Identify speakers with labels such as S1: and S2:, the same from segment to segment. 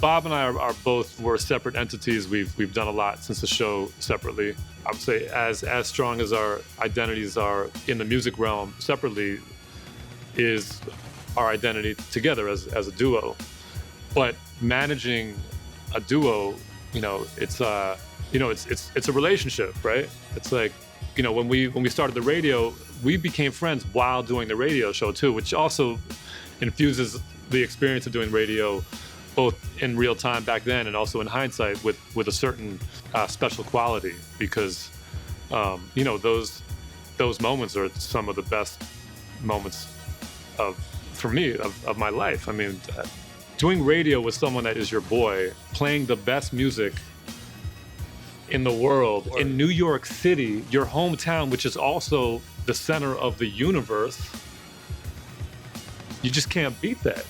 S1: Bob and I we're separate entities. We've done a lot since the show separately. I would say as strong as our identities are in the music realm separately is our identity together as a duo. But managing a duo, it's a relationship, right? It's like, when we started the radio, we became friends while doing the radio show too, which also infuses the experience of doing radio both in real time back then and also in hindsight with a certain special quality, because those moments are some of the best moments for me of my life. I mean, doing radio with someone that is your boy, playing the best music in the world, in New York City, your hometown, which is also the center of the universe, you just can't beat that.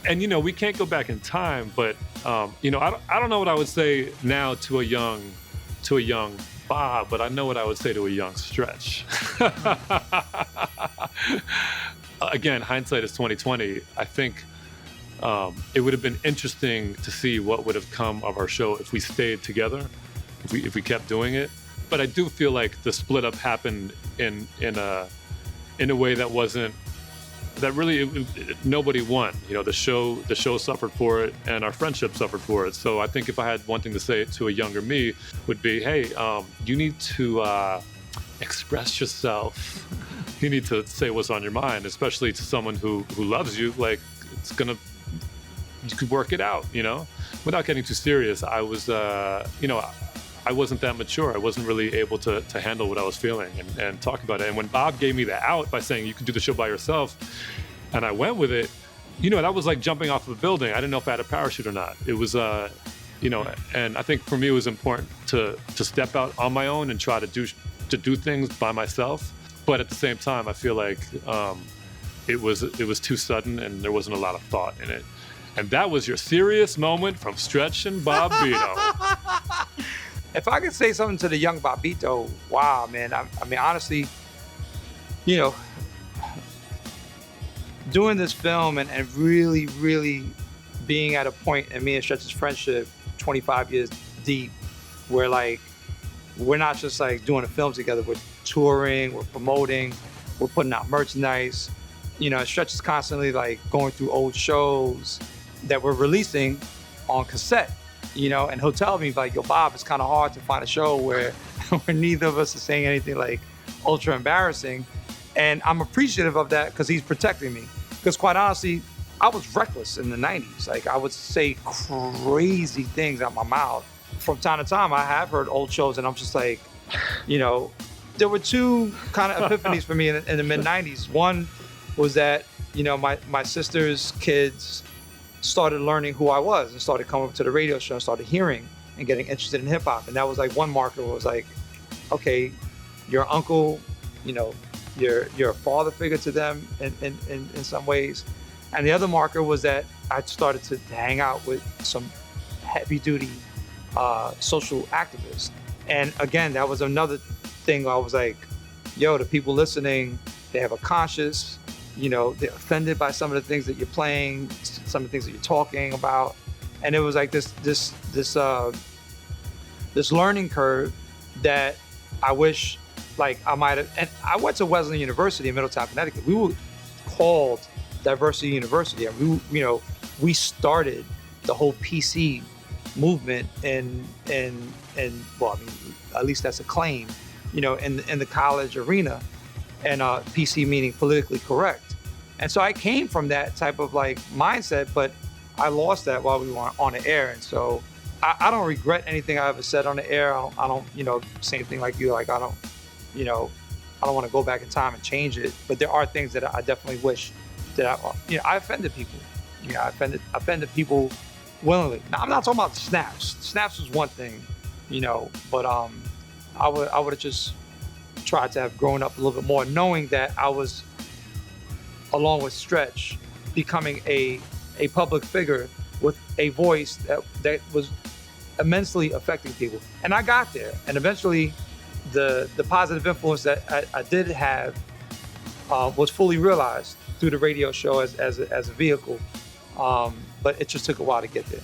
S1: And we can't go back in time, but I don't know what I would say now to a young Bob, but I know what I would say to a young Stretch. Again, hindsight is 2020. I think it would have been interesting to see what would have come of our show if we stayed together, if we kept doing it. But I do feel like the split up happened in a way that wasn't. That really nobody won. The show suffered for it, and our friendship suffered for it. So I think if I had one thing to say to a younger me, would be, hey, you need to express yourself. You need to say what's on your mind, especially to someone who loves you. Like, you could work it out. Without getting too serious. I was, I wasn't that mature. I wasn't really able to handle what I was feeling and talk about it. And when Bob gave me the out by saying you can do the show by yourself, and I went with it, that was like jumping off of a building. I didn't know if I had a parachute or not. It was, and I think for me it was important to step out on my own and try to do things by myself. But at the same time, I feel like it was too sudden and there wasn't a lot of thought in it. And that was your serious moment from Stretch and Bobbito.
S2: If I could say something to the young Bobbito, wow, man. I mean, honestly, doing this film and really, really being at a point in me and Stretch's friendship, 25 years deep, where like, we're not just like doing a film together, we're touring, we're promoting, we're putting out merchandise. Stretch is constantly like going through old shows that we're releasing on cassette. And he'll tell me like, yo, Bob, it's kind of hard to find a show where neither of us is saying anything like ultra embarrassing. And I'm appreciative of that because he's protecting me. Because quite honestly, I was reckless in the 90s. Like, I would say crazy things out my mouth. From time to time, I have heard old shows and I'm just like, there were two kind of epiphanies for me in the mid 90s. One was that, my sister's kids started learning who I was and started coming up to the radio show and started hearing and getting interested in hip hop. And that was like one marker where it was like, okay, your uncle, you're a father figure to them in some ways. And the other marker was that I started to hang out with some heavy duty social activists. And again, that was another thing where I was like, yo, the people listening, they have a conscience. They're offended by some of the things that you're playing, some of the things that you're talking about. And it was like this learning curve that I wish like I might have. And I went to Wesleyan University in Middletown, Connecticut. We were called Diversity University. And we started the whole PC movement and well, I mean, at least that's a claim, in the college arena. And PC meaning politically correct. And so I came from that type of like mindset, but I lost that while we were on the air. And so I don't regret anything I ever said on the air. I don't, same thing like you, like I don't want to go back in time and change it. But there are things that I definitely wish that I offended people. I offended people willingly. Now I'm not talking about snaps. Snaps was one thing, but I would have just tried to have grown up a little bit more, knowing that I was, along with Stretch, becoming a public figure with a voice that was immensely affecting people. And I got there. And eventually, the positive influence that I did have was fully realized through the radio show as a vehicle. But it just took a while to get there.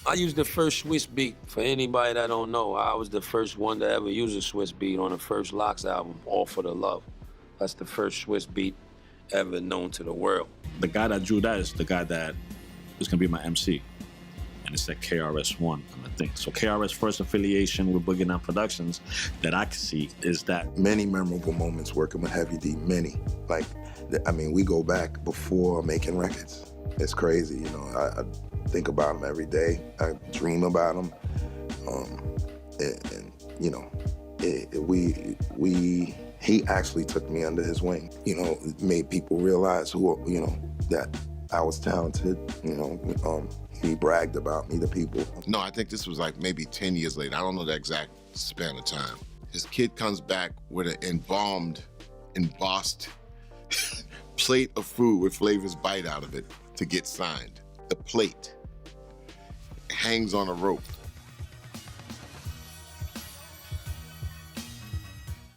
S3: I used the first Swiss beat. For anybody that don't know, I was the first one to ever use a Swiss beat on the first Lox album, All for the Love. That's the first Swiss beat ever known to the world.
S4: The guy that drew that is the guy that is gonna be my MC. And it's at KRS-One, I think. So KRS' first affiliation with Boogie Down Productions that I can see is that.
S5: Many memorable moments working with Heavy D, many. Like, I mean, we go back before making records. It's crazy, you know. I think about him every day. I dream about him. And you know, he actually took me under his wing. You know, made people realize that I was talented, you know. He bragged about me to people.
S6: No, I think this was like maybe 10 years later. I don't know the exact span of time. His kid comes back with an embossed plate of food with Flavor's bite out of it to get signed. The plate hangs on a rope.